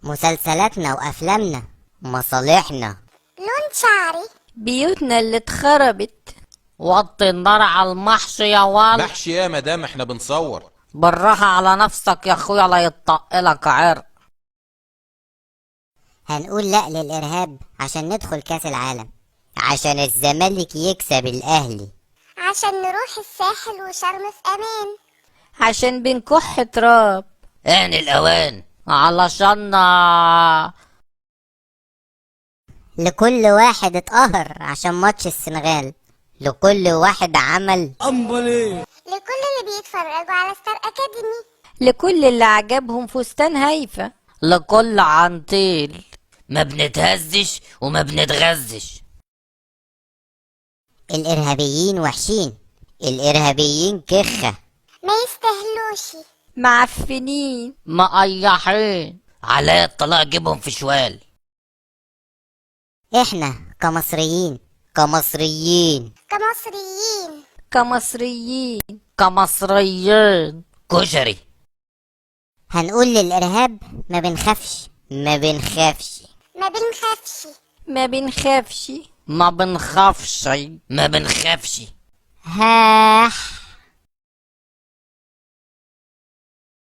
مسلسلاتنا وأفلامنا، مصالحنا، لون شعري، بيوتنا اللي اتخربت. وطي النار على المحشي يا ولد. محشي يا مدام، احنا بنصور. بالراحة على نفسك يا اخويا لا يطقلك عرق. هنقول لأ للإرهاب عشان ندخل كأس العالم، عشان الزمالك يكسب الأهلي، عشان نروح الساحل وشرم في أمان، عشان بنكح تراب. آن الأوان. علشان لكل واحد اتقهر عشان ماتش السنغال، لكل واحد عمل لكل اللي بيتفرجوا على ستار أكاديمي، لكل اللي عجبهم فستان هايفة، لكل عنتيل. ما بنتهزش وما بنتغزش. الإرهابيين وحشين، الإرهابيين كخة، ما يستاهلوشي. معفنين مقيحين. على الطلاق جيبهم في شوال. احنا كمصريين، كمصريين كمصريين، كمصريين. كمصريين. كشري. هنقول للإرهاب ما بنخافش، ما بنخافش. ما بنخافش. ما بنخافش. ما بنخافش. ما بنخافش. هاح